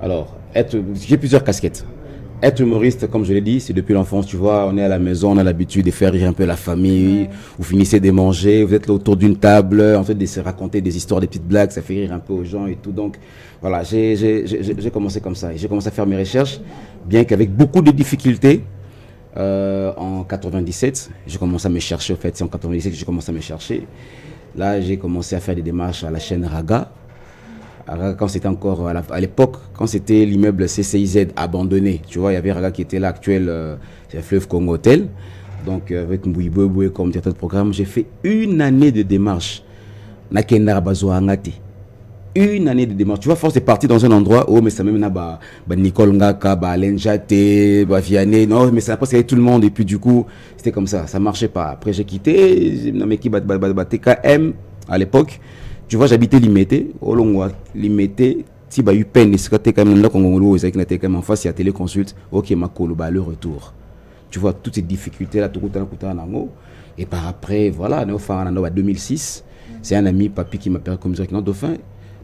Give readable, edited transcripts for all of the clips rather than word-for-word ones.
Alors, j'ai plusieurs casquettes. Être humoriste, comme je l'ai dit, c'est depuis l'enfance, tu vois, on est à la maison, on a l'habitude de faire rire un peu la famille, vous finissez de manger, vous êtes là autour d'une table, en fait de se raconter des histoires, des petites blagues, ça fait rire un peu aux gens et tout. Donc voilà, j'ai commencé comme ça. J'ai commencé à faire mes recherches, bien qu'avec beaucoup de difficultés. En 97, j'ai commencé à me chercher, en fait, c'est en 97 que j'ai commencé à me chercher. Là, j'ai commencé à faire des démarches à la chaîne Raga. Quand c'était encore à l'époque, quand c'était l'immeuble CCIZ abandonné, tu vois, il y avait Raga qui était là, actuel, c'est Fleuve Congo Hotel. Donc, avec Mbouiboué comme directeur de programme, j'ai fait une année de démarche. Une année de démarche. Tu vois, force est partie dans un endroit où, mais ça même n'a Nicole Ngaka, Alain Jaté, Vianney, non, mais ça n'a pas passé tout le monde. Et puis, du coup, c'était comme ça, ça marchait pas. Après, j'ai quitté, j'ai nommé qui TKM à l'époque. Tu vois, j'habitais Limité, au long Limité, si bah eu peine, c'est quand même là qu'on a quand même en face, il y a téléconsulte, ok, ma coloba, le retour. Tu vois, toutes ces difficultés là, tout et par après, voilà, on est en 2006, c'est un ami, Papi, qui m'a permis comme directeur dauphin.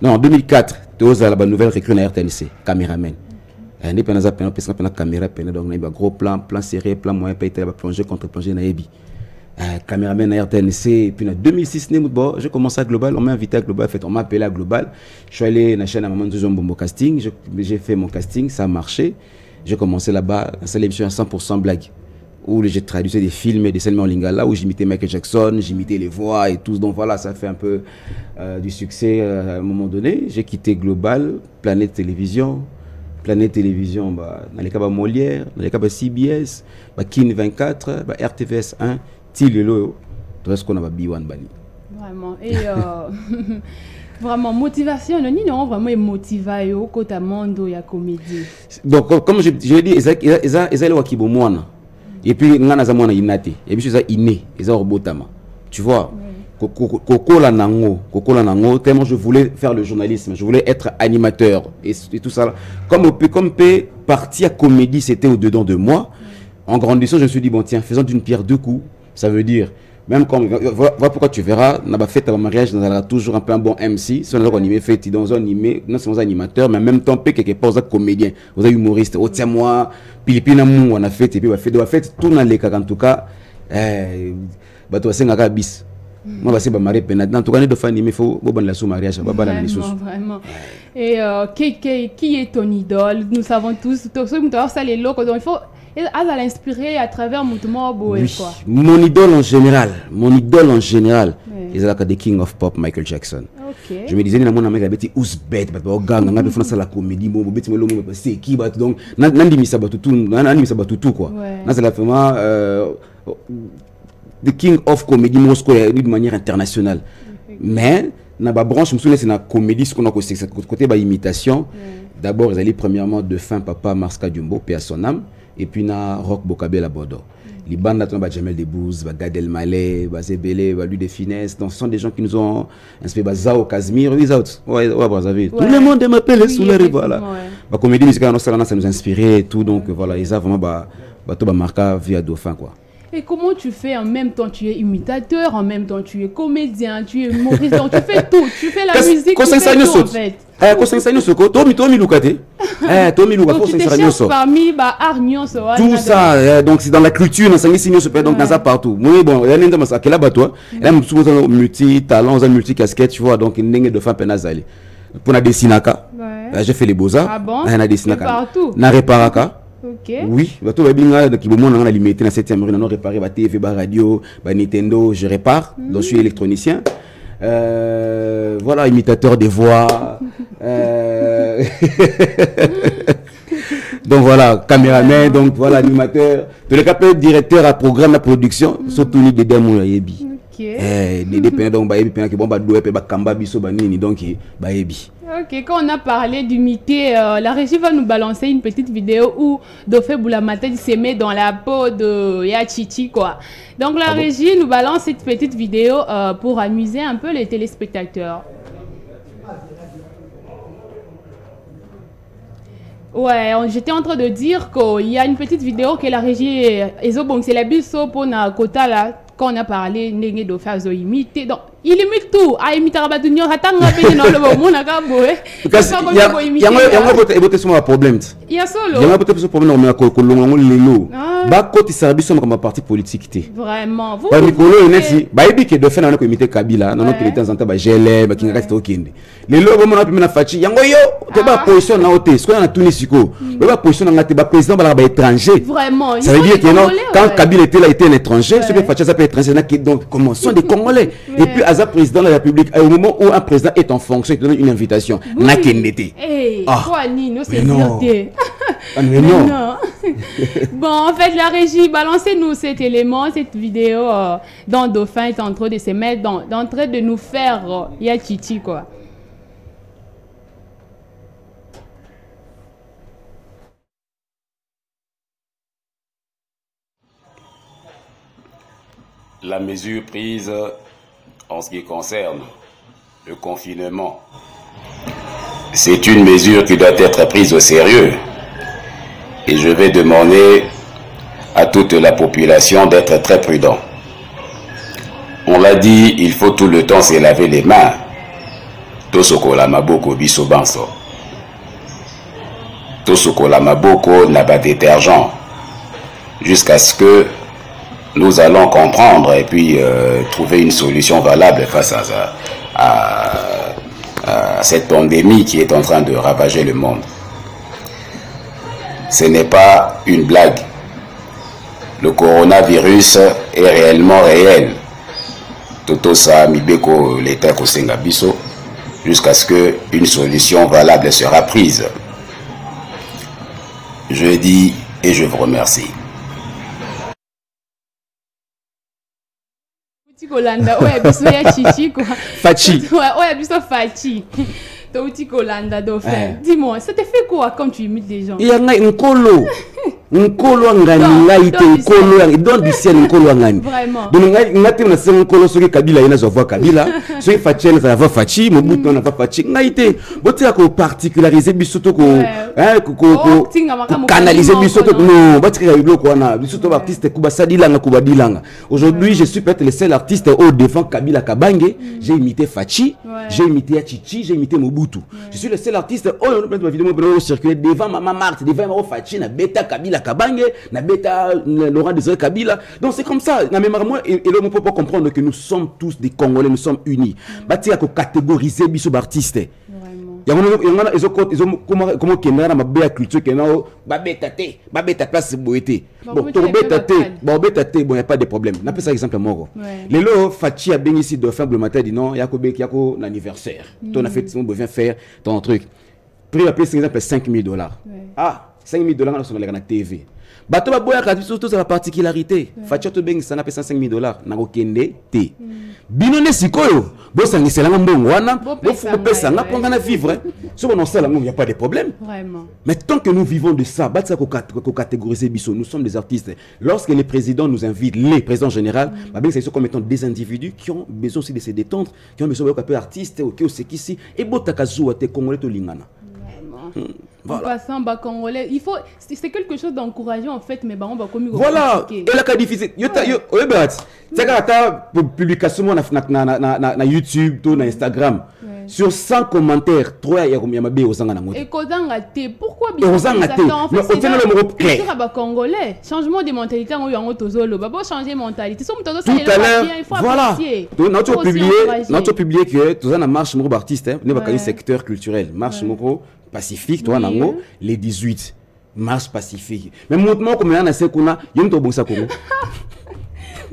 Non, en 2004, tu as la nouvelle recrue à RTNC, caméraman. On est pendant caméra, donc on a un gros plan serré, plan moyen, plongé contre plongé, caméraman à RTNC. Et puis en 2006, j'ai commencé à Global, on m'a invité à Global, en fait, on m'a appelé à Global. Je suis allé à la chaîne à Maman Bombo Casting, j'ai fait mon casting, ça a marché. J'ai commencé là-bas, c'est l'émission à 100% blague, où j'ai traduit des films et des scènes en lingala, où j'imitais Michael Jackson, j'imitais les voix et tout. Donc voilà, ça fait un peu du succès à un moment donné. J'ai quitté Global, Planète Télévision, dans les cas de Molière, dans les cas de CBS, Kin 24, RTVS 1, Tilelo, tout ce qu'on a B1 Bani. Vraiment. Et vraiment, motivation, non, vraiment motivé au côté monde et à comédie. Donc, comme je l'ai dit, ils ont et puis, ils ont inné, et puis, ils ont inné, ils ont robotama. Tu vois, Koko la nango, tellement je voulais faire le journalisme, je voulais être animateur et tout ça. Comme partie à comédie, c'était au-dedans de moi. En grandissant, je me suis dit, bon, tiens, faisons d'une pierre deux coups. Ça veut dire, même quand, voilà pourquoi tu verras, on a fait un mariage, on a toujours un peu un bon MC, si on a animé, fait dans un animé, non seulement animateur, mais en même temps, quelque part, vous êtes comédien, vous êtes humoriste, oh tiens moi, Pilipina mou, on a fait, et puis on a fait tout dans les cas, en tout cas, toi c'est un bis. Moi, c'est pas marié, en tout cas, de faire animé, il faut bon la sous mariage, pas la vraiment. Et qui est ton idole? Nous savons tous, ça les locaux, donc il faut. Elle a l'inspiré à travers Moutouma Boé, quoi. Mon idole en général, ils ont the King of Pop, Michael Jackson. Okay. Je me disais, na mon ami abeti ousbet, on a fait la comédie, bon, beti melo, c'est qui bat donc, nandi misabatu tout quoi. Na c'est la vraiment the King of Comedy Moscow de manière internationale. Mais na ba branche, me souviens c'est la comédie, ce qu'on a côté côté ba imitation. D'abord, ils allaient premièrement de fin papa Marska Jumbo, paix à son âme. Et puis na Rock Bokabel à Bordeaux. Les bandes là, Jamel Debbouze, Gad Elmaleh, Zebele, Lui de Finesse. Donc, ce sont des gens qui nous ont inspiré. Zao Casimir, oui, Zao. Ouais, Brazzaville. Tout le monde m'appelle sous les rives, voilà. La comédie musicale, ça nous a inspiré et tout. Donc, voilà, ils ont vraiment marqué via Dauphin, quoi. Et comment tu fais en même temps? Tu es imitateur, en même temps tu es comédien, tu es humoriste, donc tu fais tout. Tu fais la musique, tu fais tout en fait. Donc tu te cherches parmi tout ça, donc c'est dans la culture, donc dans ça partout. Oui, bon, il y a un homme qui est là-bas, toi. Il y a un multi-talent, un multi-casquette, tu vois, donc il y a de femmes penazali. Pour la dessinaka, j'ai fait les beaux-arts. Ah bon? Il y a dessinaka. Partout. Na reparaka. Okay. Oui, bateau va bien qui bon on a limité dans 7e rue, on a réparé ba TV, ba radio, ba Nintendo, je répare, donc je suis électronicien. Voilà, imitateur des voix. Donc voilà, caméraman, donc voilà, animateur. De le cap directeur à programme à production, surtout ni de demo yebi. Des peines donc ba yebi peine que bon ba doué pe ba kamba biso ba nini donc ba yebi. Ok, quand on a parlé d'imiter, la régie va nous balancer une petite vidéo où Dofé Boulamata se met dans la peau de Yachichi, quoi. Donc la régie nous balance cette petite vidéo pour amuser un peu les téléspectateurs. Ouais, j'étais en train de dire qu'il y a une petite vidéo que la régie, c'est la biso pour na kota là, quand on a parlé, Ndenge Dofé a imité. Donc il imite tout. Ah, imite Rabatunyo, Hatanga, Pénin, le monde à Cabo. Il y a un problème. Il y a solo. Il y a un problème, mais à côté service comme parti politique. Vraiment. Vous que de faire un imiter Kabila, non, que de temps en temps, GLM, qui reste au Kindi. Les lois, on a pu mettre Fachi, Yango yo, tu vas position dans l'hôtel, ce qu'on a tout Nisiko. Tu vas position dans le président, étranger. Vraiment. Ça veut dire que quand Kabila était là, il était un étranger, ce que Fachi s'appelle étranger, donc comment sont des Congolais. Et puis, à président de la République, au moment où un président est en fonction, il te donne une invitation. N'a qu'un été. Toi, Nino, c'est fierté. Non. Bon, en fait, la régie, balancez-nous cet élément, cette vidéo dont Dauphin est en train de se mettre, en train de nous faire Yachichi, quoi. La mesure prise en ce qui concerne le confinement, c'est une mesure qui doit être prise au sérieux. Et je vais demander à toute la population d'être très prudent. On l'a dit, il faut tout le temps se laver les mains. Tosokola maboko biso banso. Tosokola maboko n'a pas détergent. Jusqu'à ce que nous allons comprendre et puis trouver une solution valable face à cette pandémie qui est en train de ravager le monde. Ce n'est pas une blague. Le coronavirus est réellement réel. Toto sa mibeko l'état kosenga biso jusqu'à ce qu'une solution valable sera prise. Je dis et je vous remercie. Fachi. Dis-moi, ça te fait quoi quand tu imites des gens? Il y a un colo. Nkolo ngani nkolo donc du ciel nkolo ngani donc ngati na se nkolo soki Kabila ina zo voix Kabila soki Fachi na va Fachi Mobutu na va Fachi ngaite botia ko particulariser bisoto ko ko canaliser bisoto non batika biloko wana bisoto artiste kuba sadilanga kuba dilanga. Aujourd'hui je suis peut-être le seul artiste au devant Kabila Kabange, j'ai imité Fachi, j'ai imité Chichi, j'ai imité Mobutu. Je suis le seul artiste oh on peut ma vidéo pour circuler devant Maman Marthe, devant Fachi na beta Kabila Kabange, na beta Laurent Désiré Kabila. Donc c'est comme ça. Na même moi et là on peut pas comprendre que nous sommes tous des Congolais, nous sommes unis. Batia ko catégoriser biso artiste. Comment Kenya ma belle culture Kenya babeta place boité. Bon beta té bon y a pas de problème. Na pas ça exemple moko. Les lo Fachi a bien ici de faire le matin dit non yako anniversaire. Ton a fait on besoin faire ton truc. Prix à payer exemple $5,000. Ah $5,000 sur la TV. Bato ba boya ka surtout sa particularité. Fachi to bengi sana pesa $5,000 na ko kende te. Binone sikoyo bo sangisela mbongo wana bo fu pesa nga ponga na vivre. Si on en sait il n'y a pas de problème. Vraiment. Mais tant que nous vivons de ça, batsa ko catégoriser biso, nous sommes des artistes. Lorsque les présidents nous invitent, les présidents généraux, bah bien c'est comme étant des individus qui ont besoin aussi de se détendre, qui ont besoin de peu artistes ou qui aussi ici et botakazu ate congolais to lingana. Voilà. En passant, bah, Congolais, il faut, c'est quelque chose d'encourageant en fait, mais bah, on va comme voilà. Et là, quand difficile, c'est quand publication na YouTube, na Instagram, sur 100 commentaires, 3 il y a ma aux angana. Et Kozanga T, pourquoi bien ça en fait, c'est le mot clair. Congolais, changement de mentalité, on y a un tozolo, bah bon changer mentalité. Tout à l'heure, voilà. Notre publié que tout ça na marche mon artiste, ne va pas secteur culturel, marche mon pacifique, toi, nango, les 18 mars pacifique. Mais moi, comme on a assez qu'on a, il y a un bon Congo.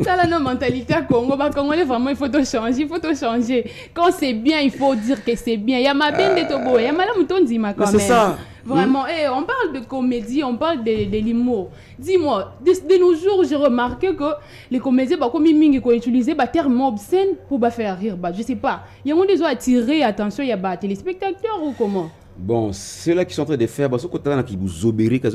Ça, la mentalité à Congo, bah, Congolais, vraiment, il faut tout changer, il faut tout changer. Quand c'est bien, il faut dire que c'est bien. Il y a ma benne de Togo, il y a ma mouton d'Ima quand même. C'est ça. Vraiment, on parle de comédie, on parle de l'humour. Dis-moi, de nos jours, j'ai remarqué que les comédiens, bah, comme ils ont utilisé des termes obscènes pour faire rire. Bah, je sais pas. Il y a des gens attirer attention, il y a des téléspectateurs ou comment? Bon, ceux-là qui sont en train de faire, parce que qui vous obérit, il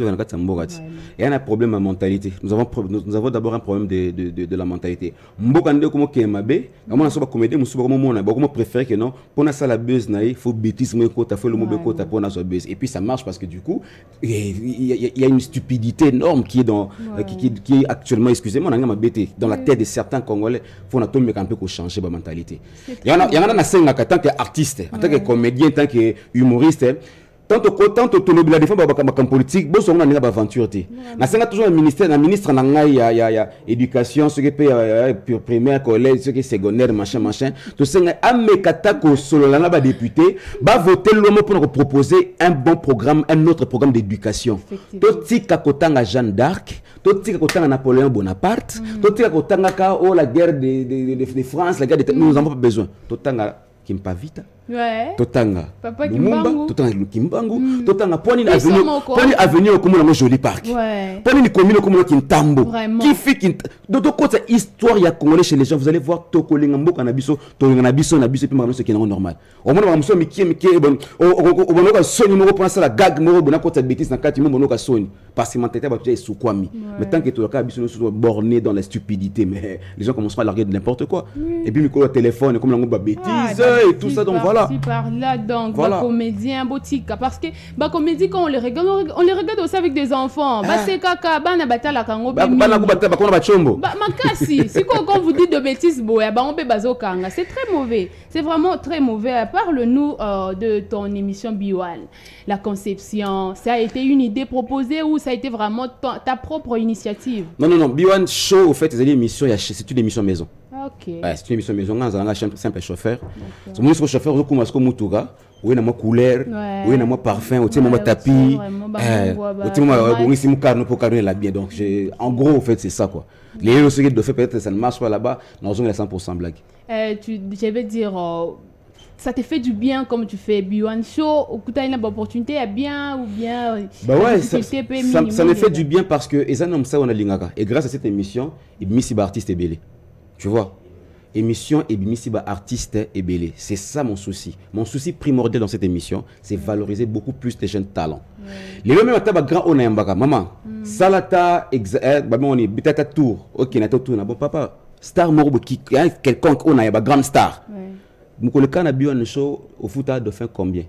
y a un problème de mentalité. Nous avons d'abord un problème de la mentalité. Mboka ndeko mo kemabe, on a soba comédie, nous soba comment préférer que non, pour na ça la buzz naï, faut bêtise moi côté, faut le mot côté pour na so buzz. Et puis ça marche parce que du coup, il y a une stupidité énorme qui est dans qui est actuellement, excusez-moi, on a ma bêtise dans la tête de certains Congolais, faut na tomber un peu pour changer ma mentalité. Il y en a na scène en tant qu'artiste, en tant que comédien, en tant que humoriste. Tant que la défense comme politique, bon on a une aventure té. Na senga toujours le ministère na il y a éducation, ce qui peut primaire, collège, ce qui secondaire, machin. To senga amekata ko solo la ba député, ba voter l'homme pour nous proposer un bon programme, un autre programme d'éducation. To tika kotanga Jeanne d'Arc, to tika kotanga Napoléon Bonaparte, to tika kotanga ka la guerre de France, la guerre de nous n'avons pas besoin. To tanga Kimpavita. Ouais. Totanga. Papa Kimbangu. Totanga Kimbangu. Totanga poni avenue comme le joli parc. Ouais. Poni commune comme le Kintambo. Vraiment. Qui fait d'autres côté histoire il y a congolais chez les gens, vous allez voir Tokolingambo Kanabiso, Tolinganabiso Nabiso puis maintenant ce qui est normal. Au moins on me qui bon au bon ka soni mo pour ça la gag mo bon côté bêtise na kati mo ka soni parce que mentalité ba tu sous kwami. Mais tant que tu ka biso nous borné dans la stupidité mais les gens commenceront à larguer de n'importe quoi. Et puis micro téléphone comme la bêtise et tout ça donc voilà. Par là donc voilà. Comédien boutique parce que comédie quand on les regarde aussi avec des enfants c'est kaka bana batala kango makasi si quand vous dites de bêtises boya on peut bazokanga c'est très mauvais, c'est vraiment très mauvais. Parle-nous de ton émission B1, la conception, ça a été une idée proposée ou ça a été vraiment ta propre initiative? Non B1 show au fait c'est une émission maison. OK. C'est une émission maison, on a un simple chauffeur. C'est mon chauffeur au Kumasko Mutuga, où il y a ma couleur, où il y a ma parfum, où il y a ma tapis, où il y a ma carnet là bien. Donc en gros en fait c'est ça quoi. Les héros de fait peut-être ça ne marche pas là-bas, non on est 100% blague. Je vais dire ça te fait du bien comme tu fais B1 show ou que tu as une opportunité à bien ou bien bah ouais ça me fait du bien parce que et ça on a lingaka et grâce à cette émission il missi artiste est belé. Tu vois, émission et bimisiba artiste et belé. C'est ça mon souci. Mon souci primordial dans cette émission, c'est valoriser beaucoup plus les jeunes talents. Les hommes ont grand honneur mbaka maman. Salata on est bitata tour. OK, na tour na bon papa. Star morobo qui quelconque on a ba grande star. Mukoleka na bio show au foot de fin combien?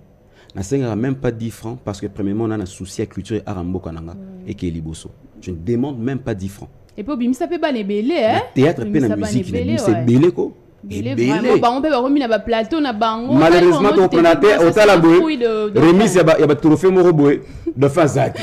Na senga même pas 10 francs parce que premièrement on a un souci à culture et aramboka nanga et que liboso. Je ne demande même pas 10 francs. Et puis bimisa pe ba ne belé hein. Théâtre pe na musique c'est belé ko. Belé vraiment ba on peut remis na ba plateau na bango. Malheureusement ton conaté au tala boy. Remise ya ba trophée moro boy de Fazak.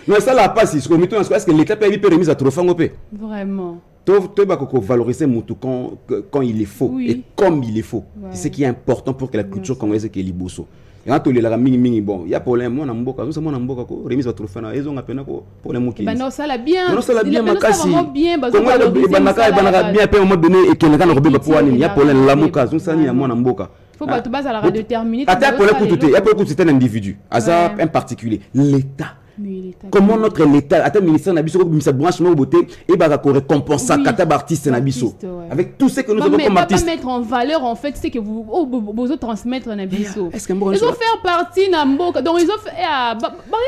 Non ça la passe ce comité est-ce que l'état peut remise à trophée ngopé. Vraiment. Tu vas valoriser Moutou quand il est faux et comme il est faux. C'est ce qui est important pour que la culture congolaise est liboso. Et quand tu es mingi bon, il y a problème moi na mboka, nous sommes na mboka ko remise votre fana ils ont appelé ko pour les moki. Ben non ça la bien. Non ça la bien makasi. Bien parce que banaka bien pe au moment donné et que na robe pour ani, il y a problème la moka, nous ça ni moi na mboka. Faut pas tout base à la redéterminer. Attends pour le coup il y a pour c'est un individu, hasard un particulier, l'état. Comment notre l'état attends ministère na biso ko branche mo beauté et ba ko récompenser kata artiste na biso avec tout ce que nous avons comme artistes. Pas mettre en valeur en fait c'est que vous besoin transmettre na biso. Ils ont faire partie na mboka donc ils ont fait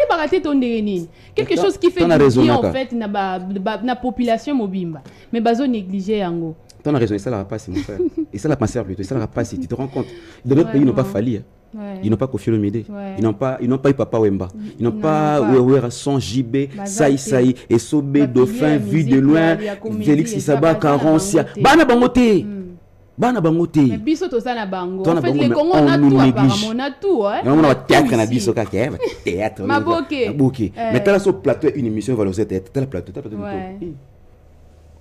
baraté ton dereni quelque chose qui fait du bien en fait na population mobimba mais bazo négliger yango. Tu as raison, et ça la passe, mon frère. Et ça la passe plutôt, et ça la passe, tu te rends compte. Dans d'autres pays, ils n'ont pas fallu. Ils n'ont pas confié le Médé. Ils n'ont pas eu Papa Wemba. Ils n'ont pas eu son JB, Saï, et Sobé, Dauphin, vu de loin, Félix Isaba, Carencia. Bana Bangote! Bana Bangote! Mais biso to ça na bango. En fait, les Congos, on a tout apparemment, on a tout. On a théâtre na biso kaka, théâtre. Maboke. Mais tu as sur plateau une émission valorisée théâtre, tu as le plateau, tu as le plateau.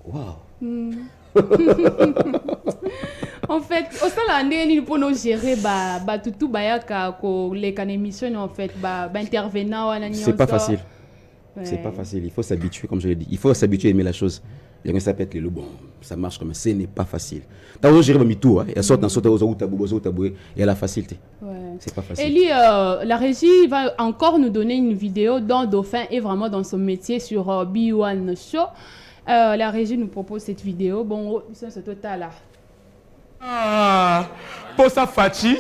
Waouh! En fait, au sein de pour nous gérer tout bayaka ko les émissions en fait intervenant c'est pas facile. C'est pas facile, il faut s'habituer comme je l'ai dit. Il faut s'habituer à aimer la chose. Il y a ça peut être le bon, ça marche comme ça, ce n'est pas facile. Tu as gérer mi tout, il sort dans sorte et la facilité. C'est pas facile. Eli la régie va encore nous donner une vidéo dont Dauphin est vraiment dans son métier sur B1 Show. La régie nous propose cette vidéo. Bon, c'est total là. Pour ça, Fachi.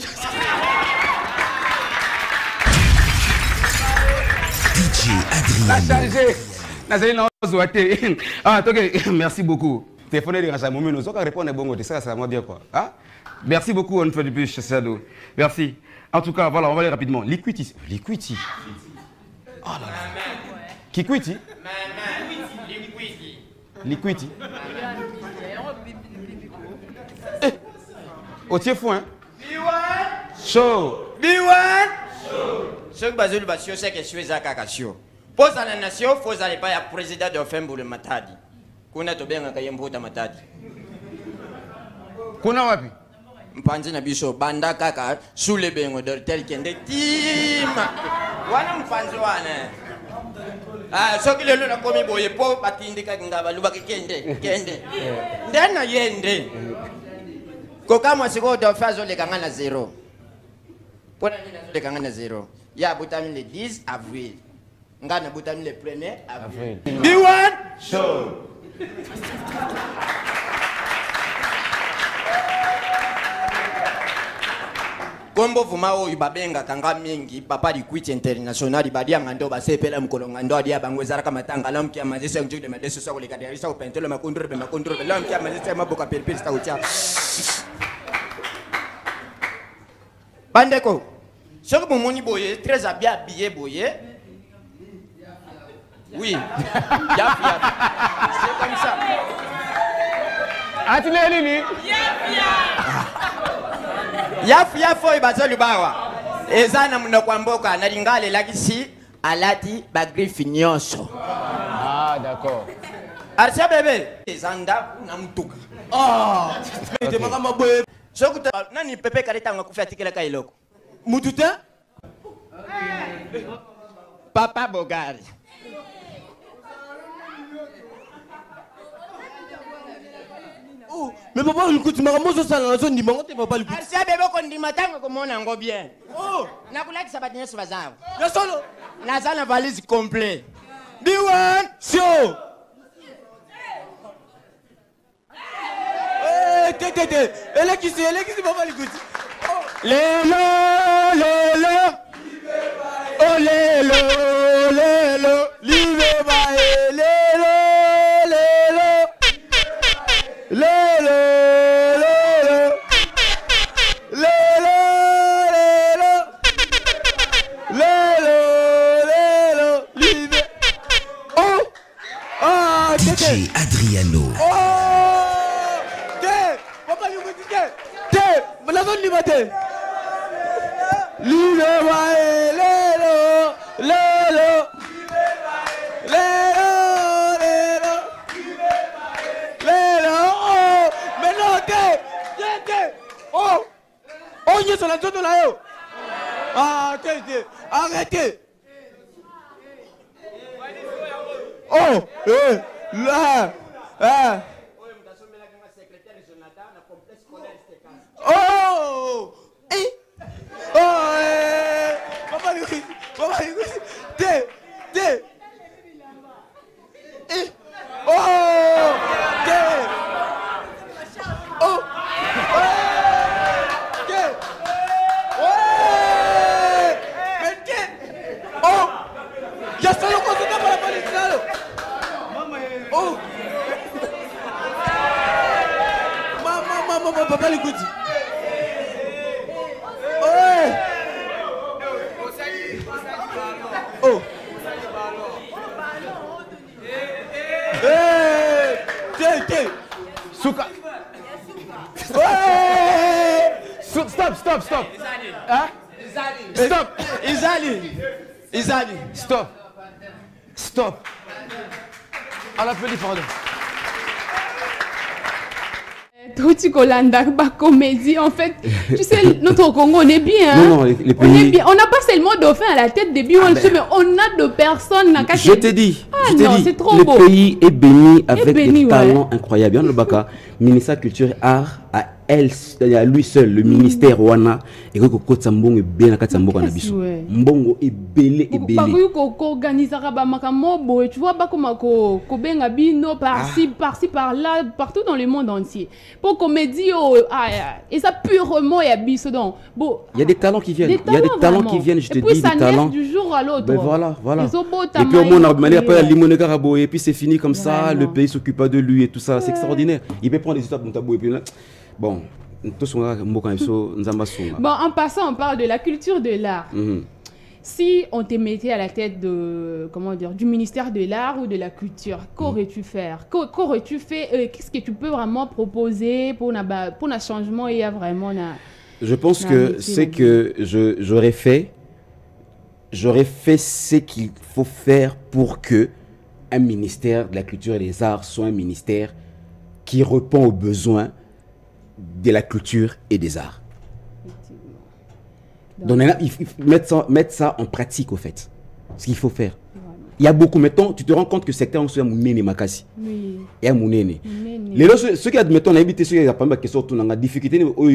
Ah, ok, merci beaucoup. Téléphone de Racha Moumino, ça répondre bon, ça va bien quoi. Ah? Merci beaucoup une fois de plus, Sado. Merci. En tout cas, voilà, on va aller rapidement. Liquidity. Liquidity. Oh là là. Kikwiti? Liquidity. Au tiers fou, hein? Show. Biwan. Ce que Bazou Basio, c'est que je suis à Kakasio. Pose à la nation, faut aller pas à président de Femboule Matadi. Qu'on a tout bien à Kayembo Matadi. Qu'on a wapi? Mpanzi na biso banda kaka sous les bengo de tel kende team. Wana mpanzi wana. Ah, so kile lo na komi boye po batindika ngaba luba kende. Ndena yende. Ko kama siko de fazo le kangana 0. Pona nina le kangana 0. Ya butami le 10 avril. Ngana butami le 1er avril. Biwan show. Kombo vumao ibabenga kanga mingi papa Liquidity International badia ngando basepela mkolo ngando adia bangwezara kama tanga lamki amazisa njude madeso sa kule kadirisa upentelo makundure lamki amazisa maboka perpil sta ucha bandeko soko mumoni boye très bien habillé boye oui yap c'est comme ça Atileli Yafia foi bazali bawa. Ezana mna kwamboka na lingale lakisi alati bagrifi nyonso. Ah d'accord. Arsia bebe ezanda na mtuka. Ah. Te makama boye. Sokuta nani pepe kareta ngakufa tikela kailoko. Mututa? Papa Bogari. Oh, mais papa, écoute, ma maman, ça la zone dimanche, papa, écoute. Arsia bebe ko ndima tango ko mona ngo bien. Oh, nakulaki sabatinye subazao. Ya solo. Nazana valise complet. Biwan show. Eh, té. Elle est qui c'est papa, écoute. Lelo. Oh lelo. Live by lelo. DJ Adriano. Oh! Papa, you go Té! Mais la zone liberté! Oh! Mais non, Té! Oh! Oh, il y a sur la zone là, yo! Ah, Té! Arrêtez! Oh! Là! Oh! Papa, Té! Oh! Té! Oh! Oh! Ya está loco, se está para policía. Oh! Maman, papa, l'écoute. Oh! Té! Souka. Stop. Hein? Stop. Izali. Stop. À la fin du pardon. Touti Kolanda, comédie, en fait, tu sais, notre Congo, on est bien. Hein? Non, les pays... On est bien. On n'a pas seulement dauphin à la tête des mais on a de personnes. Je t'ai dit, c'est trop beau. Le pays est béni avec des talents incroyables. Bien le Baka, ministère Culture et Art a elle, à lui seul, le ministère wana et que côté mbongo bien na kati mbongo na biso. Mbongo est belé et belé. Ba ko organiser ba makambo et tu vois ba comment ko benga bino par-ci par là partout dans le monde entier. Pour comédie et ça purement et biso donc. Bon, il y a des talents qui viennent. Il y a des talents qui viennent, je te dis, des talents du jour à l'autre. Ben voilà. Et puis au moins on a après la limonade carabo et puis c'est fini comme ça, le pays s'occupe pas de lui et tout ça, c'est extraordinaire. Il peut prendre des étapes de et puis bon, en passant, on parle de la culture de l'art. Si on te mettait à la tête de, comment dire, du ministère de l'art ou de la culture, qu'aurais-tu faire? Qu'aurais-tu fait? Qu'est-ce que tu peux vraiment proposer pour un changement? Il y a vraiment je pense que c'est que j'aurais fait ce qu'il faut faire pour que un ministère de la culture et des arts soit un ministère qui répond aux besoins de la culture et des arts. Donc il faut mettre ça en pratique au fait. Ce qu'il faut faire. Il y a beaucoup, mettons, tu te rends compte que le secteur est Mounene Makasi. Oui. Et Mounene. Les ceux qui admettent, on a invité ceux qui ont pas de questions, on a difficulté, on a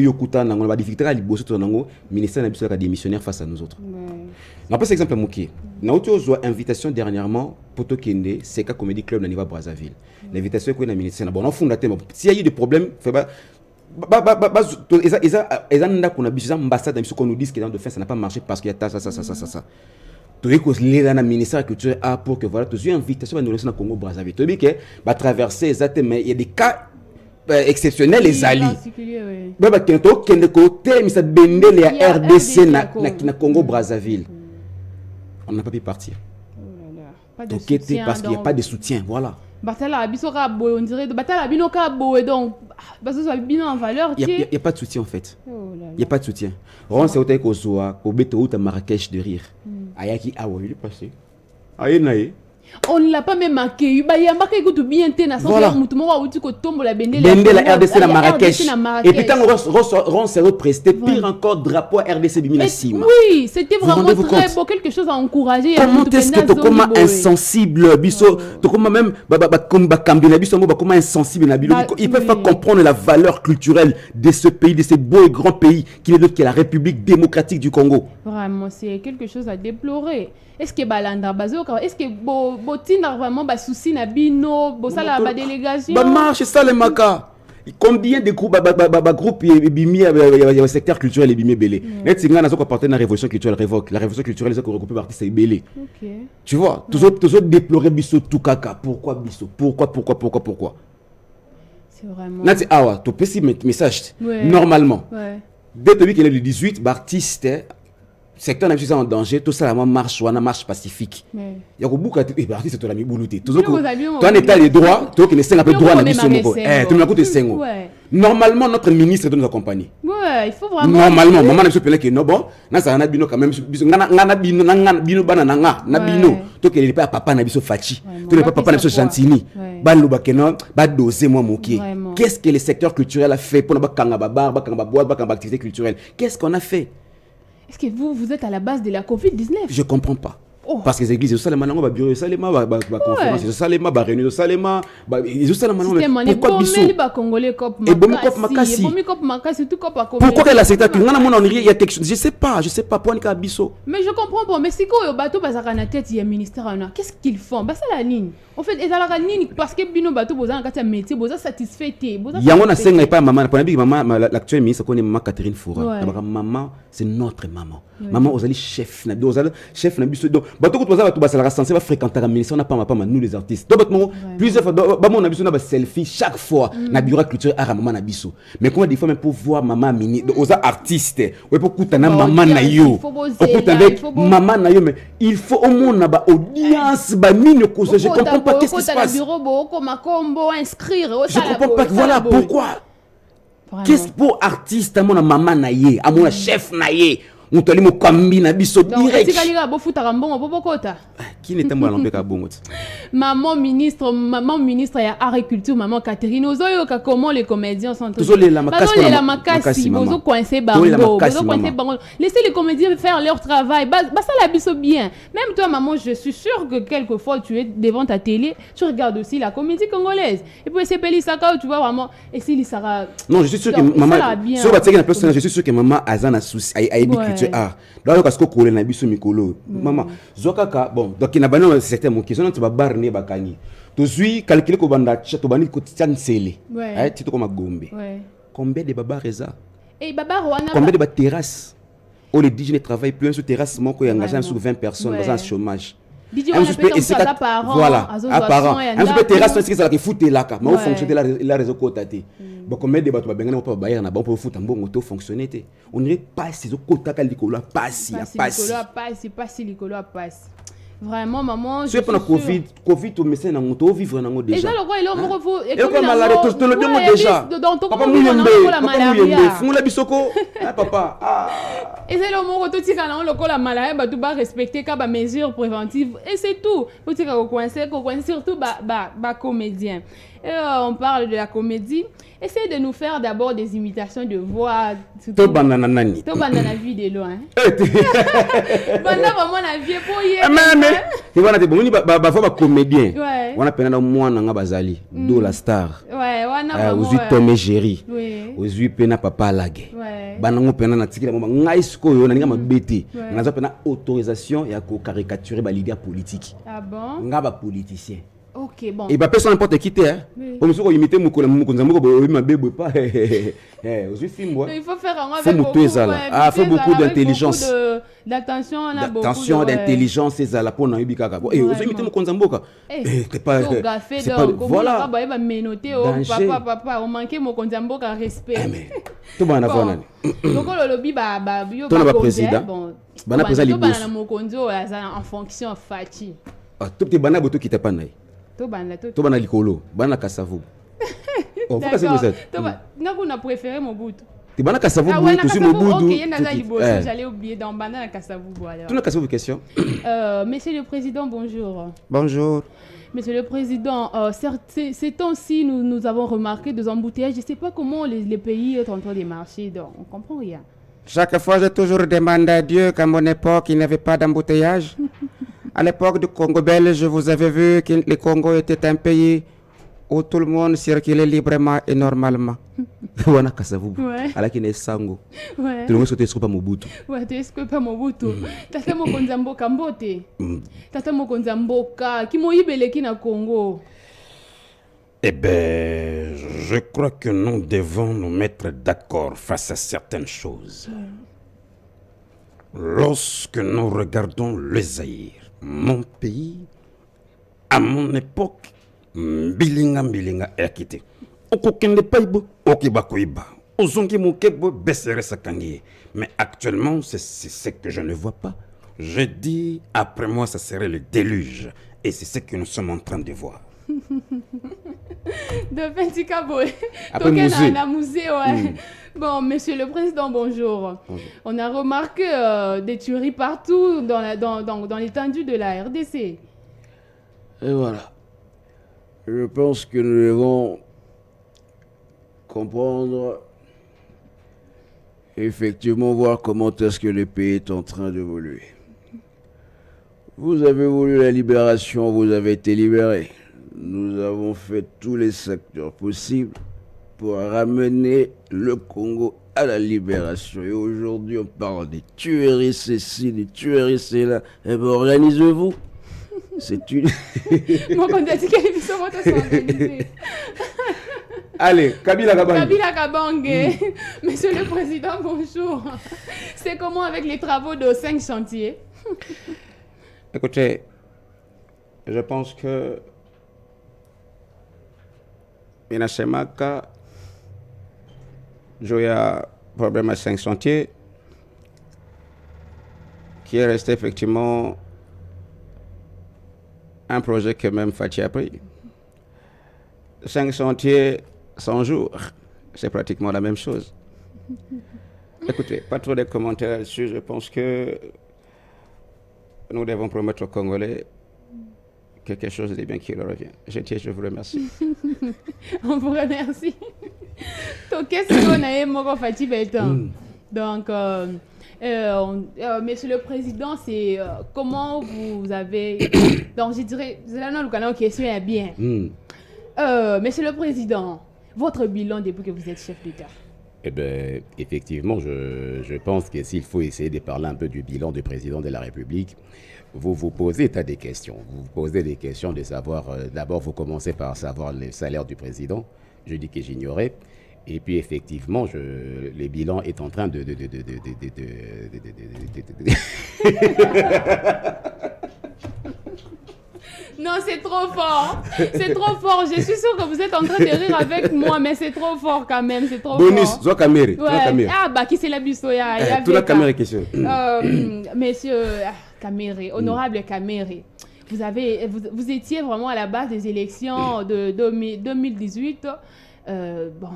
difficulté à libérer le ministère a démissionnaire face à nous autres. On pas cet exemple Mouki. On a eu invitation dernièrement pour Tokende, c'est qu'à Comédie Club Naniva Brazzaville. L'invitation est qu'on a ministère. Bon, on a fondé. S'il y a eu des problèmes, ambassade qu'on nous dise que dans de fait ça n'a pas marché parce qu'il y a ça. Tu que les dans le ministère de la culture a pour que voilà tu as une invitation à nous laisser dans Congo Brazzaville. Tu dis que va traverser exactement mais il y a des cas exceptionnels les alliés. Baba kento kende côté mais ça bende les RDC na Congo Brazzaville. On n'a pas pu partir. Parce qu'il n'y a pas de soutien, voilà. Batala bisoka boy on dirait batala binoka boy donc parce que bino en valeur il y a pas de soutien en fait. Il y a pas de soutien. Ron c'est autant ko soa ko beto ou ta Marrakech de rire. Ayaki awa il est passé. Aye nae. On ne l'a pas même accueilli. Bah, il y a marqué que tout bien t'es voilà. La RDC na Marrakech. Et puis quand on s'est represté, pire encore drapeau RDC Bimina Sima. Oui, c'était vraiment très beau, quelque chose à encourager. Comment est-ce que tu comme insensible, biso, tu comme même comme Bakambina biso, comme insensible na bilo. Ils peuvent pas comprendre la valeur culturelle de ce pays, de ce beau et grand pays qui est l'autre, qui est la République démocratique du Congo. Vraiment, c'est quelque chose à déplorer. Est-ce que balanda bazoka, est-ce que botina vraiment ba souci na bino, bosala ba délégation ba marche ça les maka. Combien de groupes groupe bimi secteur culturel et bimi belé. Net singa na zo apporter na révolution culturelle révoque. La révolution culturelle ça regrouper partie c'est belé. OK. Tu vois, toujours déplorer biso tout kaka. Pourquoi biso? Pourquoi c'est vraiment Nati awa, to petit message normalement. Ouais. Dès que le 18 artiste secteur n'est en danger, tout ça la marche ou une marche pacifique. Il y a beaucoup de artistes qui ont mis boulouté. Tout ça, tu as un état de droit, tu as un peu de droit à la mission. Normalement, notre ministre doit nous accompagner. Ouais, il faut vraiment. Normalement, maman n'a pas dit non bon, na ça na bino quand même, na bino banana na bino. Tu que il pas papa na biso fachi, tu ne pas papa na biso gentini. Ba lo ba kenon, ba doser moi moké. Qu'est-ce que le secteur culturel a fait pour na ba kanga ba bar, ba kanga ba boîte, ba kanga activité culturelle? Qu'est-ce qu'on a fait? Est-ce que vous êtes à la base de la Covid-19? Je ne comprends pas. Parce que les églises, ils ont bureau, ils ont conférence, ils ont réunion, pourquoi pourquoi la secteur il y a quelque chose, je sais pas pour mais je comprends pas, mais si quoi bateau bazaka na tête il y a ministère qu'est-ce qu'ils font? Bah ça la ligne. En fait, ils ont la ligne parce que bino bateau boza na métier, boza satisfait. Il y a on senga pas maman, maman l'actuelle ministre connaît maman Catherine Foura. Maman, c'est notre maman. Maman Ozali chef na chef na biso donc bateau ko boza bateau basala censé va fréquenter la ministre, on n'a pas nous les artistes. Donc plusieurs fois ba mon biso na ba selfie chaque fois na bureau culture à maman na biso. Mais comment des fois même pour voir maman mini aux artistes, ouais pour kutana maman na yo. Avec maman na yo mais il faut au moins na ba audience ba mine ko je comprends pas qu'est-ce qui se passe. Bureau comme combo inscrire je comprends pas voilà pourquoi. Qu'est-ce pour artiste à mon maman na yé, à mon chef na yé. On te dit mo kambi na biso direct. Qui n'était pas lampé à bon. Maman ministre et agriculture, maman Catherine. Ozoyo comment les comédiens sont tous. La makasi, bozo coincé bango, bozo coincé bango. Laissez les comédiens faire leur travail. Bah ça la bise bien. Même toi maman, je suis sûre que quelquefois tu es devant ta télé, tu regardes aussi la comédie congolaise. Et puis c'est Peli Saka, tu vois vraiment et si Lissara. Non, je suis sûr que maman je suis sûr que maman Azana souci a culture art. Donc parce que Kole na biso mikolo. Maman, zokaka bon, donc il n'a pas non c'était mon question, tu vas barner bakani. Tu suis calculer ko banda to bani ko tsansele. Tu to comme Gombe. Combien de baba reza? Et baba Rwanda. Combien de terrasses? Oh les DJ ne travaillent plus sur terrasse mon ko engagé sur 20 personnes dans un chômage. Voilà, apparent. Un peu terrasse c'est ça qui fout là ka. Mais fonctionner la réseau cotaté. Bon combien de bato ba bengana pas ba na bon pour foot en bon auto fonctionner té. On ne pas ces quota ka likolo passe passe. Vraiment maman je pendant covid au médecin na moto vivre na ngo déjà. Et ça le quoi il est moko et comme malade tout le monde déjà. Papa muyembe fungula bisoko. Papa et c'est le moko tout tika na le la maladie ba tout ba respecter ka ba mesures préventives et c'est tout. Tout tika ko coincer surtout ba comédien. Et on parle de la comédie. Essaye de nous faire d'abord des imitations de voix. To banana nani. To banana vie de loin. Banana vraiment la vie pour hier. Mais tu vois na te bomoni ba ba comédien. On a pena mwana nga bazali do la star. Ouais, wana aux Tomé Géry. Aux pena papa lage. Banango pena na tikila mama ngai sikoyo na ninga mabete. Naza pena autorisation ya ko caricaturer ba leader politique. Ah bon? Nga ba politicien. Ok, bon. Et bah personne n'importe qui t'es hein. Comme si on imitait mon pas. Il faut faire avec beaucoup d'intelligence. D'attention, d'attention, d'intelligence, c'est ça la pour n'importe kaka. Et vous imitez mon konzamboka. C'est pas voilà. Papa, on manquait mon konzamboka respect. Tout bon avant. Donc le lobby bio président. Bon. Bana président en fonction fati. Tout petit bana boto qui t'a pas naï. Tout bana likolo, bana kasavu. On faut casser vous êtes. On a préféré Mobutu. Tu bana kasavu bout, tu Mobutu. J'allais oublier dans bana kasavu voilà. Tu n'as kasavu question. Monsieur le président, bonjour. Bonjour. Monsieur le président, ces temps-ci nous avons remarqué des embouteillages. Je ne sais pas comment les pays sont en train de marcher, donc on comprend rien. Chaque fois, j'ai toujours demandé à Dieu qu'à mon époque, il n'y avait pas d'embouteillage. À l'époque du Congo belge, je vous avais vu que le Congo était un pays où tout le monde circulait librement et normalement. Wana kasavu. Ala kine sango. Tout le monde se pas Mobutu. Ouais, tu es pas Mobutu. Tata mokonza mboka mbote. Tata mokonza mboka ki moyibele ki na Congo. Eh ben, je crois que nous devons nous mettre d'accord face à certaines choses. Lorsque nous regardons le Zaïre, mon pays, à mon époque, bilinga est quitté. Okokende paibo, okibakoiba. Ozongi mokebo besere sakangi. Mais actuellement, c'est ce que je ne vois pas. Je dis, après moi, ça serait le déluge. Et c'est ce que nous sommes en train de voir. De petit cabot. Musée, ouais. Bon, monsieur le président, bonjour. On a remarqué des tueries partout dans l'étendue de la RDC. Et voilà. Je pense que nous devons comprendre, effectivement voir comment est-ce que le pays est en train d'évoluer. Vous avez voulu la libération, vous avez été libérés. Nous avons fait tous les secteurs possibles pour ramener le Congo à la libération. Et aujourd'hui, on parle des tueries, ceci, des tueries, c'est là. Eh bien, organisez-vous. C'est une... Allez, Kabila Kabange. Kabila Kabange. Monsieur le Président, bonjour. C'est comment avec les travaux de 5 chantiers? Écoutez, je pense que Inasemaka, il y a un problème à 5 chantiers qui est resté effectivement un projet que même Fatih a pris. 5 chantiers, 100 jours, c'est pratiquement la même chose. Écoutez, pas trop de commentaires là-dessus. Je pense que nous devons promettre aux Congolais quelque chose de bien qui leur revient. Je vous remercie. On vous remercie. Donc, qu'est-ce qu'on a aimé Fati Belton? Donc, monsieur le président, c'est comment vous avez... Donc, je dirais, c'est là non, le question est bien. Monsieur le président, votre bilan depuis que vous êtes chef d'État? Eh bien, effectivement, je pense que s'il faut essayer de parler un peu du bilan du président de la République, vous vous posez des questions. Vous vous posez des questions de savoir, d'abord vous commencez par savoir le salaire du président. Je dis que j'ignorais. Et puis effectivement, le bilan est en train de Non, c'est trop fort. C'est trop fort. Je suis sûre que vous êtes en train de rire avec moi, mais c'est trop fort quand même. C'est trop Bonus, fort. Zoa Kamere. Ouais. Ah, bah, qui c'est la bisoya? Tout la caméra question. Monsieur Kamere, honorable Kamere, vous étiez vraiment à la base des élections de 2018. Bon,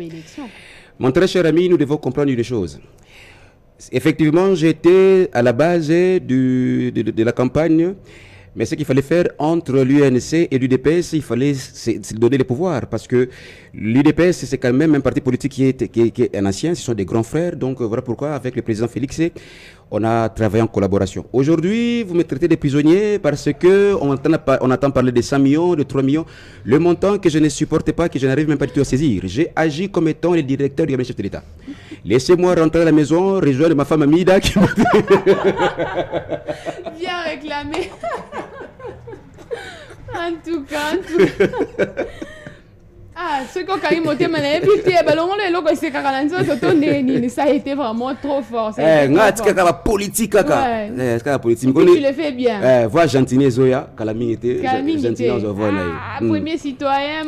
élection. Mon très cher ami, nous devons comprendre une chose. Effectivement, j'étais à la base de la campagne. Mais ce qu'il fallait faire entre l'UNC et l'UDPS, il fallait donner les pouvoirs. Parce que l'UDPS, c'est quand même un parti politique qui est un ancien, ce sont des grands frères. Donc voilà pourquoi, avec le président Félix, on a travaillé en collaboration. Aujourd'hui, vous me traitez de prisonnier parce qu'on entend parler de 100 millions, de 3 millions. Le montant que je ne supporte pas, que je n'arrive même pas du tout à saisir. J'ai agi comme étant le directeur du chef de l'État. Laissez-moi rentrer à la maison, rejoindre ma femme Amida qui m'a bien réclamé. En tout cas. Ah, ce qu'on a monté, ça a été vraiment trop fort. C'est la politique. Tu le fais bien. Vois Gentine Zoya, Calamité. Gentine Zoya. Ah, premier citoyen,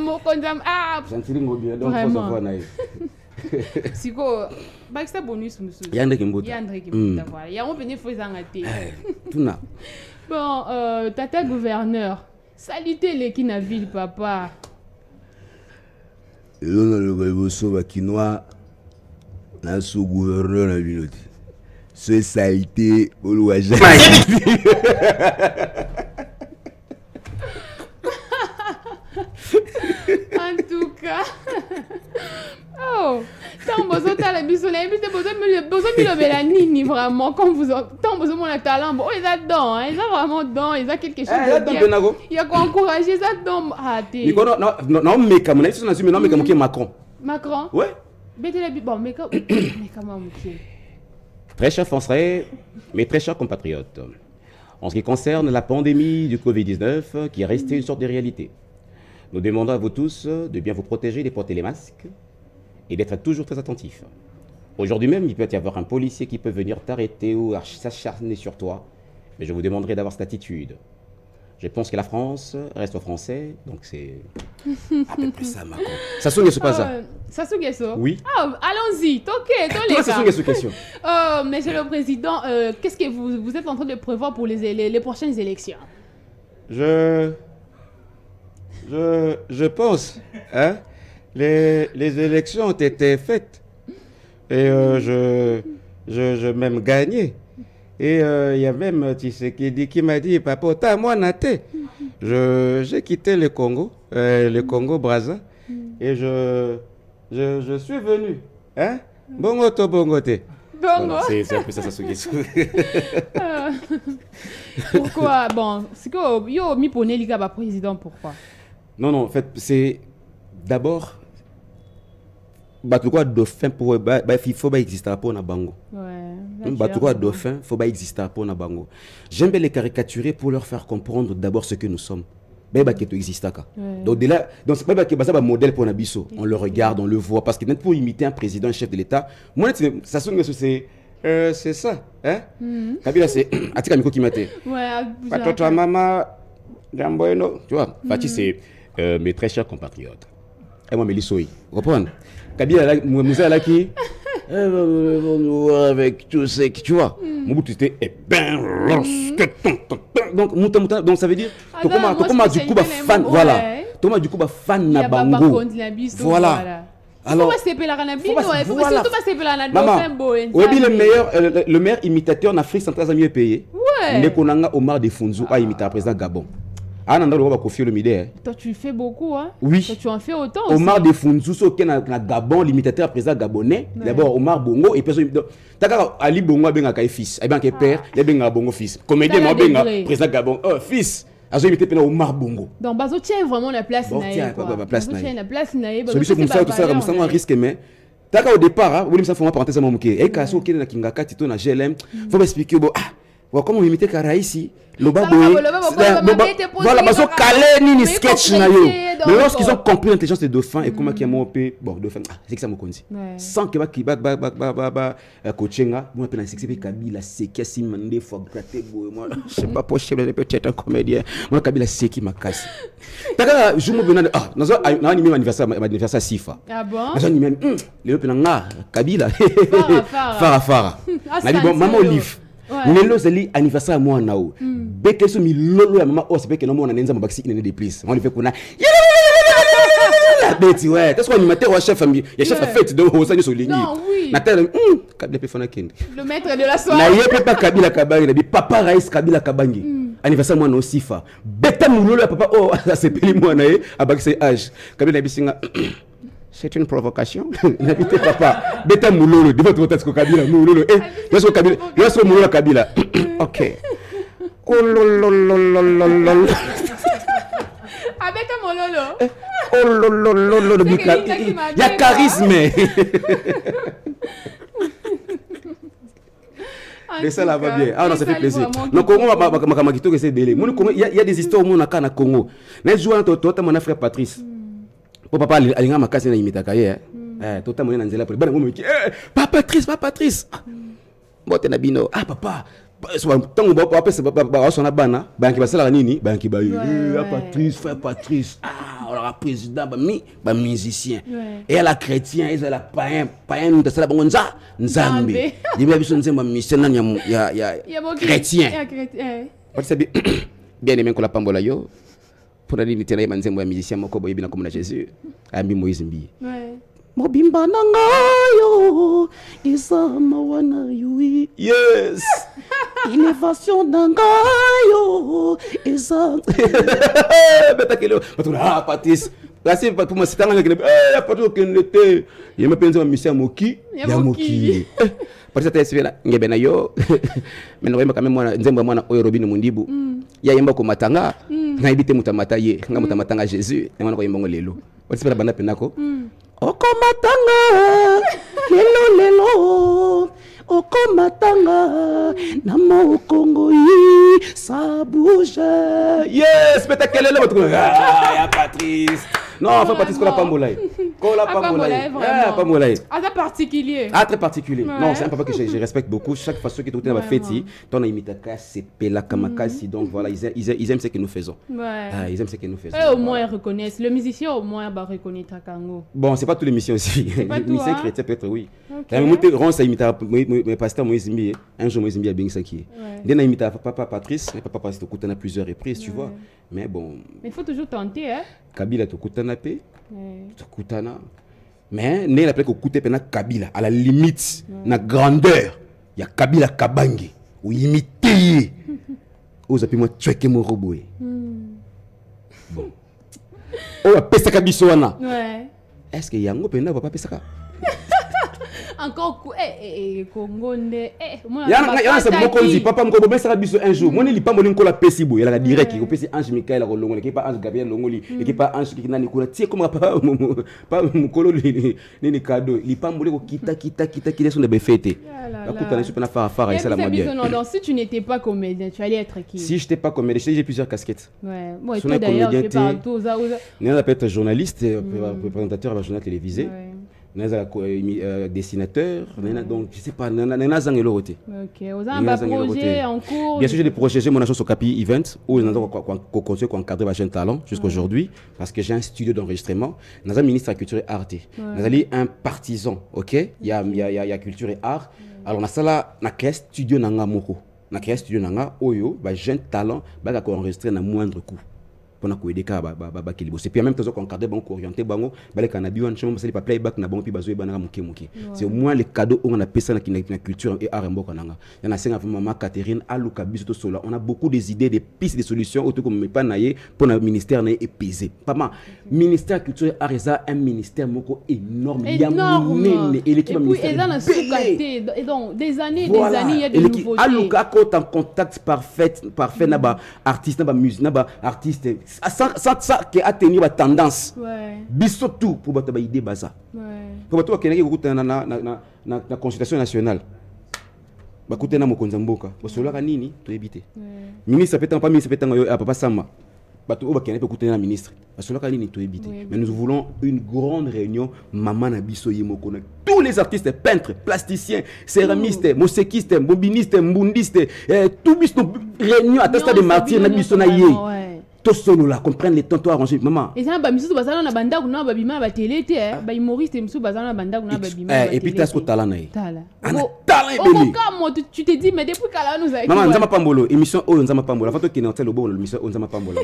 ah, Gentine Zoya. Vraiment. Si quoi, c'est bonus, monsieur. Yandre Kimbuta. Il y a un peu de faux angaté. Tout bon, tata gouverneur, salité les qui n'a ville, papa. Et là, le Baïboso Bakinois, là, sous gouverneur la ville. C'est saleté au loisir. En tout cas. Oh, tant besoin de la bisou, la besoin de la nini vraiment comme vous tant besoin de talent. Oh, ils ont dedans, ils ont vraiment dedans, ils ont quelque chose de bien. Il y a quoi encourager ça dedans. Ah, t'es. Non, mais comme on a dit, non, mais comme qui est Macron. Macron. Ouais. Bon, mais comment Très chers Français, mes très chers compatriotes, en ce qui concerne la pandémie du Covid-19, qui est restée une sorte de réalité, nous demandons à vous tous de bien vous protéger, de porter les masques et d'être toujours très attentifs. Aujourd'hui même, il peut y avoir un policier qui peut venir t'arrêter ou s'acharner sur toi, mais je vous demanderai d'avoir cette attitude. Je pense que la France reste aux Français, donc c'est à peu près ça, Macron. Ça sonne pas ça. Ça sonne ça. Oui. Ah, allons-y, ok, ça sonne question. Monsieur le Président, qu'est-ce que vous êtes en train de prévoir pour les prochaines élections? Je pense, hein, les élections ont été faites et je même gagné. Et il y a même Tshisekedi qui m'a dit, papa, t'as moi naté. J'ai quitté le Congo Brazza, et je suis venu. Hein? Bongote. Bongo. C'est un peu ça, Pourquoi? Bon, c'est que yo mi pone liga ba président, pourquoi? Non, en fait, c'est d'abord Batouka dauphin pour il faut exister pour na bango. Ouais. Batouka dauphin, faut pas exister pour na bango. J'aime bien les caricaturer pour leur faire comprendre d'abord ce que nous sommes. Beba qui existe ka. Donc de là, donc c'est pas que ça modèle pour Nabiso. On le regarde, on le voit parce que même pour imiter un président, un chef de l'État, moi ça sonne que c'est ça, hein? Kabila c'est Atika Miko qui m'a dit. Ouais. Patoto maman Jamboeno, tu vois. Fati, c'est mes très chers compatriotes. Et moi Mélissoï, vous comprenez? Kabila Moussa là qui nous voir avec tout ce que tu vois. Mon bout était donc ça veut dire Tokoma du coup fan, voilà. Tokoma du coup fan na bango. Voilà. Alors, le meilleur imitateur en Afrique centrale est mieux payé. Ouais. Nekonanga Omar de Funzu a imité le président Gabon. Ah, non, on va confier le midi. Toi, tu fais beaucoup, hein? Oui. Toi, tu en fais autant Omar aussi. de Funzuso, qui est un Gabon, limitateur président gabonais. D'abord, Omar Bongo, et puis Ali Bongo a bien un fils. Il y a un père, il y a bien un Bongo fils. Comédien, il y a un président Gabon. Fils. Alors, il y a Omar Bongo. Donc, Bazo tient vraiment la place. Bon, tiens, la place. La place. Solution comme ça, tout ça, comme ça, on risque, mais. Au départ, vous me faire parenthèse à mon mouké. Et quand on a Kingaka, Tito, na GLM, faut m'expliquer, bon, comment imiter Karaïsi, le babo. Voilà, parce que Kalé, ni sketch na yo. Mais lorsqu'ils ont compris l'intelligence des dauphins et comment qui a monté, bon, dauphin, c'est que ça me connaît. Sans que coachinga, moi, appelle un sexy Kabila, c'est qui a si mandé, faut gratter, moi, je sais pas, possible, peut-être un comédien. Moi, Kabila, c'est qui m'a cassé. Taka, je me demande, nous avons animé mon anniversaire Sifa. Ah bon? Nous avons animé, les Opelanga, Kabila, Farah. On a dit, bon, maman Olive. Lelo zali anniversaire moi nao. Beke so mi lolo ya mama os beke no mo na nenza mabakisi ine de place. On lui fait kuna. Beti ouais, t'as ce qu'on animateur ou chef famille, il y a chef fête de au sanyo soligni. Non, oui. Na tel Kabila pe fona kendi. Le maître de la soirée. Na yepe pas Kabila Kabangi, na bi papa Raïs Kabila Kabangi. Anniversaire moi no Sifa. Beta mulolo ya papa oh ça c'est peli moi na ye abakisi âge. Kabila bisinga c'est une provocation. N'habitez papa. Beta Moulolo. De votre tête, Kabila. Moulolo. Eh, laisse Kabila. Laisse Moulolo Kabila. Ok. Oh lolololololol. Avec un mololo. Oh lololololol. Il y a charisme. Mais ça là va bien. Ah non, ça fait plaisir. Non, Congo, il y a des histoires au monde à Congo. Mais je joue un toto, mon frère Patrice. Papa alinga makasi na imitaka ye tota mona nzela pour bana ngomiki papa Patrice bote na bino papa tango papa se papa sona bana banki basala nini banki ba Patrice frère Patrice on aura président ba musicien et la chrétien et la païen de sala bango nzambe dimi biso nzemba mission ya chrétien parce que bien aimé ko la pambola yo pour aller nitena manzembo ya musicien moko boyebi na comme na Jésus ambi Moïse mbi mobimba nangayo isama wana yui yes innovation nangayo isa beta kelo patuna Patrice Kasi pour moi c'est un gars qui pas tout que n'était il me pense musicien moki ya moki parce que c'est là ngebe yo mais non quand même moi nzembo moi na oyo Robin Mundibu ya yemba ko matanga na ibite mutamata ye nga mutamata Jésus na ko yemba lelo what's pas bana penako oko matanga lelo oko matanga na mokongo yi ça bouge yes mais ta quelle est le ya Patrice non faut Patrice ko la pambolay pambolay ah c'est particulier très particulier non c'est un papa que je respecte beaucoup chaque fois que tu as fait ton imitaka c'est pela kamakasi donc voilà ils aiment ce que nous faisons ils aiment ce que nous faisons au moins ils reconnaissent le musicien au moins va reconnaître Kango bon c'est pas tous les musiciens aussi les musiciens chrétiens peut-être oui la monté rond ça imita mes pasteur Moïse Mbi un jour Moïse Mbi a bien ça qui est dès imita papa Patrice mais papa Patrice te coûte à plusieurs reprises tu vois mais bon mais il faut toujours tenter hein Kabila te coûte na pe te coûte na mais né la plaque coûte pena Kabila à la limite na grandeur il y a Kabila Kabangi ou imiter aux appui moi tuer mon robot bon oh pesa kabiso wana est-ce que yango pena papa pesa encore Congo nde yana sa moko nzi papa mko bomesa biso un jour moni lipambo linko la pesibo ya la direct ko pesi Ange Michael ko longoli ki pa Ange Gabriel longoli ki pa Ange ki nani ko tie comme pa mukolo ni cadeau lipambo liko kita sur les fêtes akutana super na fara ça la moi bien non si tu n'étais pas comédien tu allais être qui si j'étais pas comédien j'ai plusieurs casquettes moi et toi d'ailleurs tu parles tout ça on peut être journaliste présentateur à journal télévisé dessinateur donc je sais pas ok vous avez un projet en cours bien sûr j'ai des projets j'ai mon agence au Capi Event où nous avons construit encadrer ma jeune talent jusqu'aujourd'hui parce que j'ai un studio d'enregistrement nous avons ministre de la culture et art nous avons un partisan ok il y a culture et art alors on a ça là na créé studio nanga moko na créé studio nanga oyo ba jeune talent ba enregistrer na moindre coût pour nous aider ka ba kilibo c'est puis en même temps qu'on cadre bon orienté bango ba les cannabis on chambre c'est pas playback na bon puis bazo ba na muke c'est au moins les cadeaux on a pesa na culture et art mboka nanga yana senga maman Catherine aluka biso sola on a beaucoup des idées des pistes de solutions auto comme pas naie pour le ministère naie épuisé papa ministère culture et art un ministère moko énorme et l'équipe ministère et donc des années il y a des nouveautés aluka ko en contact parfait na ba artiste na ba musique na ba artiste ça qui a tenu la tendance biso tout pour battre ba idée baza pour battre kenaki ko na consultation nationale ba kutena mokonza mboka bosolaka nini to ebité ministre pétant pas ministre pétant yo papa Sama bato o ba kenaki kutena ministre bosolaka nini to ebité mais nous voulons une grande réunion maman na biso yemoko na tous les artistes peintres plasticiens céramistes mosekistes bobinistes mbundistes tout biso réunion à stade de martyr na biso na yé tout solo là comprendre les temps to arranger maman et ça ba misu bazana na banda kuna ba bima ba télé ba humoriste misu bazana na banda kuna ba bima et puis t'as ce talent là talent tu te dis mais depuis kala nous a maman nzama pambolo émission o nzama pambolo avant que n'entend le bon émission o nzama pambolo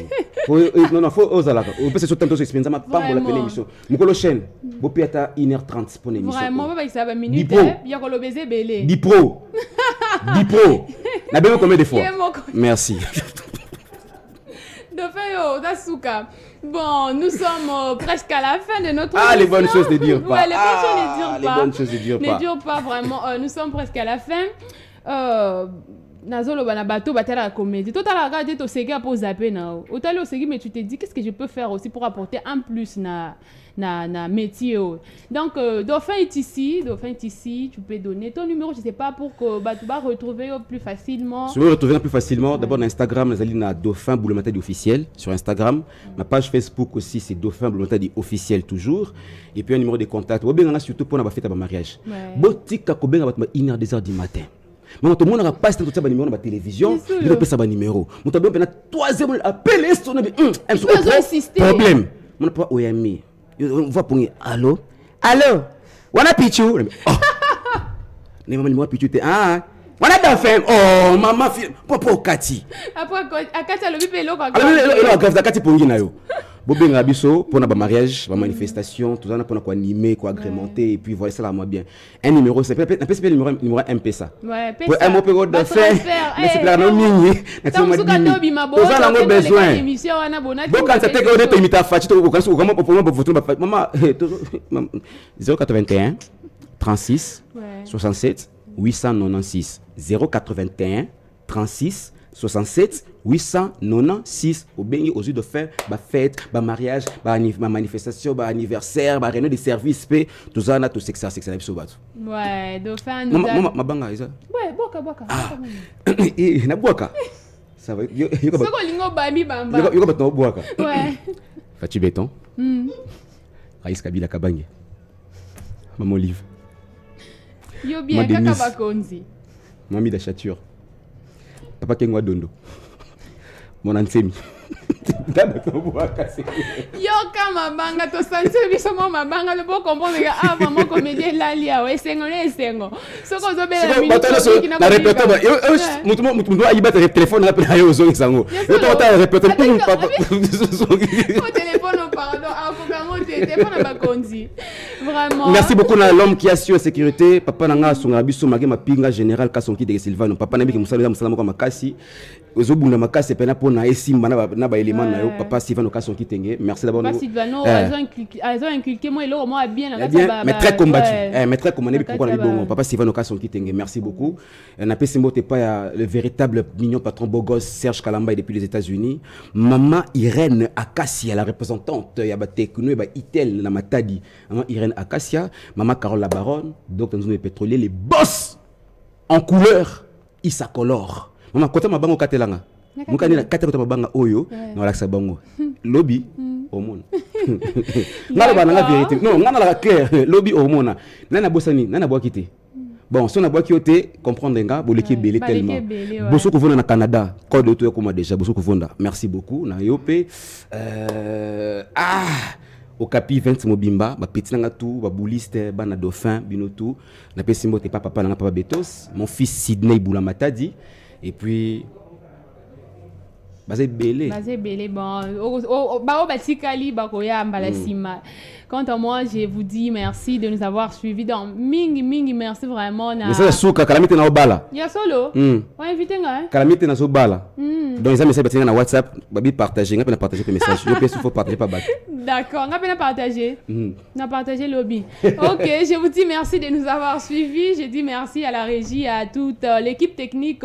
non faut osala on peut se sauter tanto sur nzama pambolo pour l'émission mukolo chaîne bo piata 1h30 pour l'émission vraiment ba ça ba minute ya ko lobeze belé dipro na bébé combien de fois merci. Bon, nous sommes presque à la fin de notre émission. Les bonnes choses ne durent pas. Ouais, les bonnes choses ne durent pas. Ne durent pas vraiment. Nous sommes presque à la fin. Nazolo bana bateau batala la comédie. Toi t'as regardé ton ségué pour zapper na. Otali au ségué mais tu te dis qu'est-ce que je peux faire aussi pour apporter un plus na métier. Donc Dauphin est ici, tu peux donner ton numéro, je sais pas pour que tu vas retrouver plus facilement. Je veux retrouver plus facilement d'abord sur Instagram, nous allons na Dauphin Boule Matadi officiel sur Instagram. Ma page Facebook aussi c'est Dauphin Boule Matadi officiel toujours et puis un numéro de contact. Ou bien on a surtout pour na fête à mariage. Botika ko benga 1h 2h du matin. Mais tout le monde n'a pas ce numéro dans la télévision, il a pas ça numéro. Mon tableau pendant 3e appel son problème. Mon pas OMI. On va pour allô. Wana pichu. Ne maman moi pichu wana Dauphin. Oh maman popo Kati. Après Kati le bipé lo quoi. Alors grave Kati pongi na yo. Bobenga biso pour na mariage, ma manifestation, tout ça pour quoi animer, quoi agrémenter et puis voilà ça là moi bien. Un numéro c'est peut-être numéro M-Pesa. Ouais, Pesa. Un mot pour de faire. Mais c'est clair non mini. Tout ça on a besoin. Bon quand ça t'es que tu imites Fati tu comment pour moi pour photo maman 081 36 67 896 081 36 67 896 au béni aux yeux de faire ma fête, ma mariage, ma manifestation, ma anniversaire, ma réunion de service, tout ça, tout ça, c'est ça. Ouais, Dauphin nous a... Ma banga, ça? Ouais, boka. Et na boka. Ça va. Soko lingo bami bamba. Yoko bato boka. Ouais. Fati Béton. Raïs Kabila Kabange. Maman Olive. Yo bien kaka bakonzi. Mami da Chature. Papa Kengwa Dondo. Mon ansemi. Yoka mabanga to sanse biso mabanga le bo comprendre que ah maman comédien là lia ouais sengo soko zo bela minute na répéter mutu ayiba téléphone na yo zo nsango yo to ta répéter papa au téléphone pardon ah faut téléphone ba konzi vraiment merci beaucoup na l'homme qui assure sécurité papa nanga songa biso mage mapinga général Kasonki de Silvano papa na biki musala ko makasi ozobunda makasi pena pona esimba na ba élément na yo papa Silvano Kasonki tenge merci d'abord papa Silvano ils ont inculqué moi le moi bien na ça mais très combattu mais très commandé pourquoi na bon papa Silvano Kasonki tenge merci beaucoup na pesimbo te pas le véritable mignon patron beau gosse Serge Kalamba depuis les États-Unis maman Irène Akasia la représentante ya ba Tekno ba Itel na Matadi maman Irène Akasia maman Carole la baronne docteur Nzoume pétrolier les boss en couleur Issa Color maman kota mabango katelanga muka nina kata kota mabanga oyo na relaxa bango lobby hormone ngala bana la vérité non ngana la clair lobby hormone nana bosani nana boa kité bon si on a boa kité comprendre nga boleki belé tellement boso ko vona na Canada code auto comme déjà boso ko vonda merci beaucoup na yopé au capi 20 mobimba ba petit nanga tout ba bouliste bana Dauphin binotou na pesimbo te papa nanga papa Betos mon fils Sidney Boula Matadi et puis Basé belé. Basé belé, bon. Bao batikali, bakoya, mbalasima. Quant à moi, je vous dis merci de nous avoir suivis dans Mingi, merci vraiment. Mais ça, c'est souka, calamité na obala. Il y a solo. On va inviter, hein? Calamité na obala. Donc, ils ont message na WhatsApp, babi partager, on peut partager le message. Je pense qu'il faut partager pas battre. D'accord, on peut partager. On a partagé le lobby. Ok, je vous dis merci de nous avoir suivis. Je dis merci à la régie, à toute l'équipe technique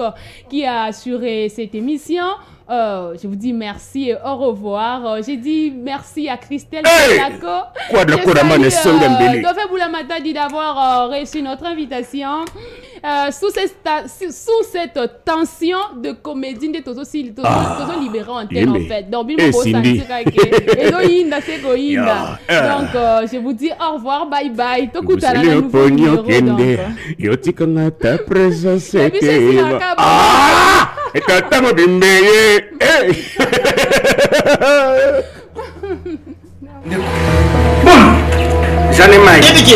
qui a assuré cette émission. Je vous dis merci et au revoir. J'ai dit merci à Christelle Laco. Dofé Boulamata dit d'avoir reçu notre invitation. Sous cette tension de comédie de Tozo libéré en tête en fait. Donc, donc je vous dis au revoir, bye bye. J'en ai marre. Et puis, il y a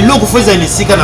le loco, faut les sika.